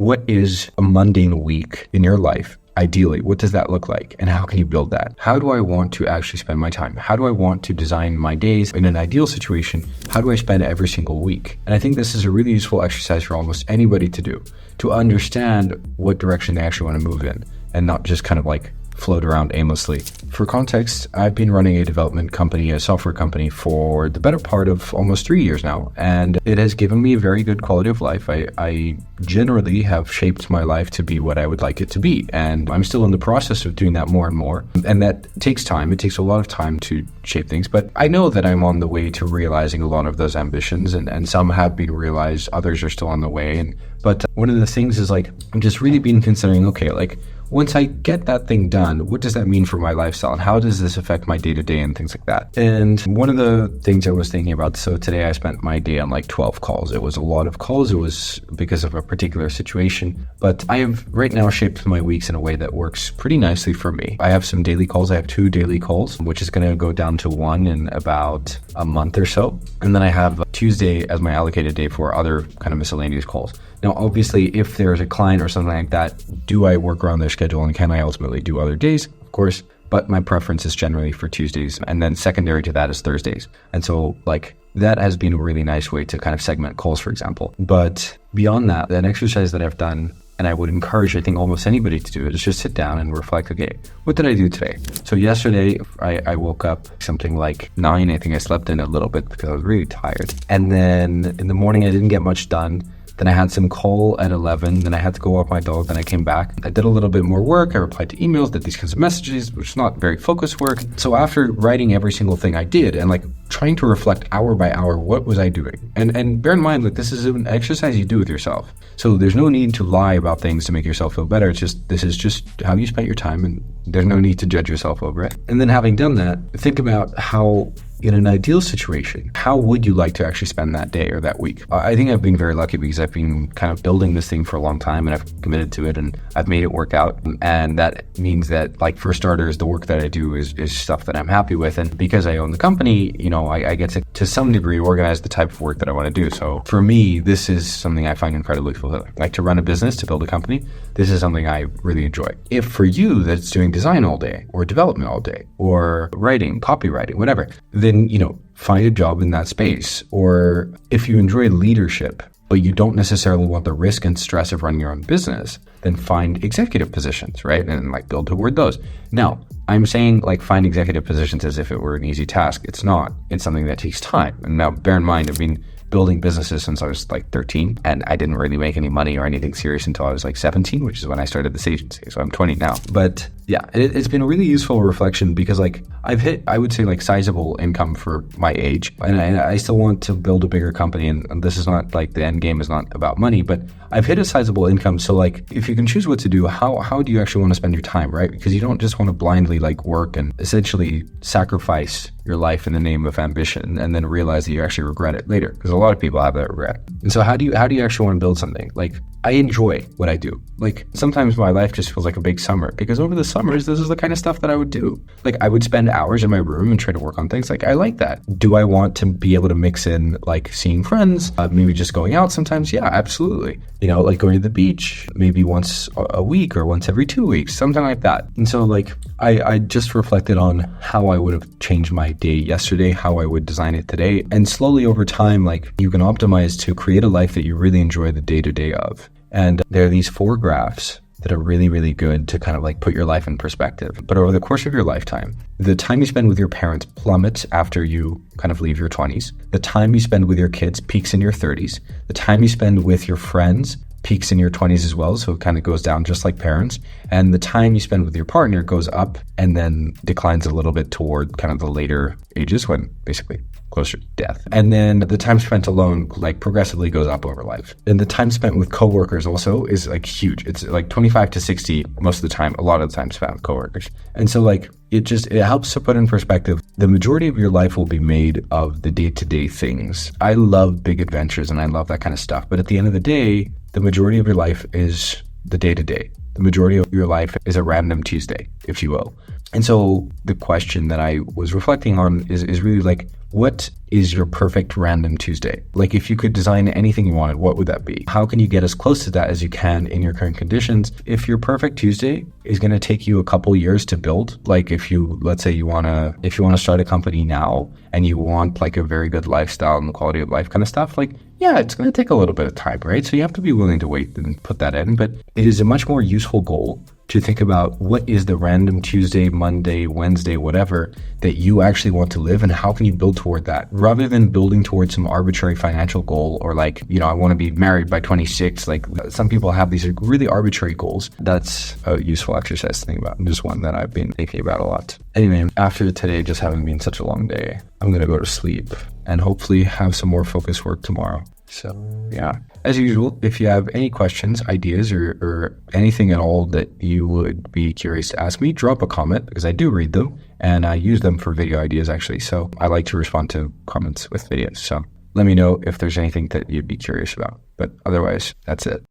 what is a mundane week in your life? Ideally, what does that look like? And how can you build that? How do I want to actually spend my time? How do I want to design my days in an ideal situation? How do I spend every single week? And I think this is a really useful exercise for almost anybody to do, to understand what direction they actually want to move in and not just kind of like float around aimlessly. For context, I've been running a development company, a software company, for the better part of almost 3 years now, and it has given me a very good quality of life. I generally have shaped my life to be what I would like it to be, and I'm still in the process of doing that more and more, and that takes time. It takes a lot of time to shape things, but I know that I'm on the way to realizing a lot of those ambitions, and some have been realized, others are still on the way. But one of the things is like, I'm just really been considering, okay, like, once I get that thing done, what does that mean for my lifestyle? And how does this affect my day-to-day and things like that? And one of the things I was thinking about, so today I spent my day on like 12 calls. It was a lot of calls. It was because of a particular situation. But I have right now shaped my weeks in a way that works pretty nicely for me. I have some daily calls. I have 2 daily calls, which is going to go down to 1 in about a month or so. And then I have Tuesday as my allocated day for other kind of miscellaneous calls. Now, obviously, if there's a client or something like that, do I work around their schedule and can I ultimately do other days? Of course, but my preference is generally for Tuesdays. And then secondary to that is Thursdays. And so like that has been a really nice way to kind of segment calls, for example. But beyond that, an exercise that I've done, and I would encourage, I think, almost anybody to do it, is just sit down and reflect, okay, what did I do today? So yesterday, I woke up something like 9. I think I slept in a little bit because I was really tired. And then in the morning, I didn't get much done. Then I had some call at 11. Then I had to go walk my dog. Then I came back. I did a little bit more work. I replied to emails, did these kinds of messages, which is not very focused work. So after writing every single thing I did and like trying to reflect hour by hour, what was I doing? And bear in mind, like, this is an exercise you do with yourself. So there's no need to lie about things to make yourself feel better. It's just, this is just how you spent your time, and there's no need to judge yourself over it. And then having done that, think about how, in an ideal situation, how would you like to actually spend that day or that week? I think I've been very lucky because I've been kind of building this thing for a long time, and I've committed to it, and I've made it work out. And that means that, like, for starters, the work that I do is stuff that I'm happy with. And because I own the company, you know, I get to some degree organize the type of work that I want to do. So for me, this is something I find incredibly fulfilling. Like, to run a business, to build a company, this is something I really enjoy. If for you that's doing design all day, or development all day, or writing, copywriting, whatever, then, you know, find a job in that space. Or if you enjoy leadership, but you don't necessarily want the risk and stress of running your own business, then find executive positions, right? And like build toward those. Now, I'm saying like find executive positions as if it were an easy task. It's not. It's something that takes time. And now bear in mind, I've been building businesses since I was like 13, and I didn't really make any money or anything serious until I was like 17, which is when I started this agency. So I'm 20 now. But yeah, it's been a really useful reflection because like I've hit, I would say, like sizable income for my age, and I still want to build a bigger company. And this is not like the end game is not about money, but I've hit a sizable income. So like if you can choose what to do, how do you actually want to spend your time, right? Because you don't just want to blindly like work and essentially sacrifice your life in the name of ambition and then realize that you actually regret it later, because a lot of people have that regret. And so how do you actually want to build something? Like, I enjoy what I do. Like, sometimes my life just feels like a big summer, because over the summers, this is the kind of stuff that I would do. Like, I would spend hours in my room and try to work on things. Like, I like that. Do I want to be able to mix in like seeing friends, maybe just going out sometimes? Yeah, absolutely. You know, like going to the beach, maybe once a week or once every 2 weeks, something like that. And so like, I just reflected on how I would have changed my day yesterday, how I would design it today. And slowly over time, like, you can optimize to create a life that you really enjoy the day-to-day of. And there are these 4 graphs that are really, really good to kind of like put your life in perspective. But over the course of your lifetime, the time you spend with your parents plummets after you kind of leave your 20s. The time you spend with your kids peaks in your 30s. The time you spend with your friends peaks in your 20s as well, so it kind of goes down just like parents. And the time you spend with your partner goes up and then declines a little bit toward kind of the later ages, when basically closer to death. And then the time spent alone like progressively goes up over life. And the time spent with coworkers also is like huge. It's like 25 to 60 most of the time, a lot of the time spent with coworkers. And so like it helps to put in perspective, the majority of your life will be made of the day-to-day things. I love big adventures and I love that kind of stuff. But at the end of the day, the majority of your life is the day-to-day. The majority of your life is a random Tuesday, if you will. And so the question that I was reflecting on is really like, What is your perfect random Tuesday? Like if you could design anything you wanted, what would that be? How can you get as close to that as you can in your current conditions? If your perfect Tuesday is going to take you a couple years to build, like if you, let's say you want to start a company now and you want like a very good lifestyle and quality of life kind of stuff, like, yeah, it's going to take a little bit of time, right? So you have to be willing to wait and put that in, but it is a much more useful goal to think about what is the random Tuesday, Monday, Wednesday, whatever that you actually want to live and how can you build toward that rather than building towards some arbitrary financial goal or like, I want to be married by 26. Like some people have these really arbitrary goals. That's a useful exercise to think about. And just one that I've been thinking about a lot. Anyway, after today just having been such a long day, I'm going to go to sleep and hopefully have some more focused work tomorrow. So yeah, as usual, if you have any questions, ideas, or anything at all that you would be curious to ask me, drop a comment because I do read them and I use them for video ideas actually. So I like to respond to comments with videos. So let me know if there's anything that you'd be curious about. But otherwise, that's it.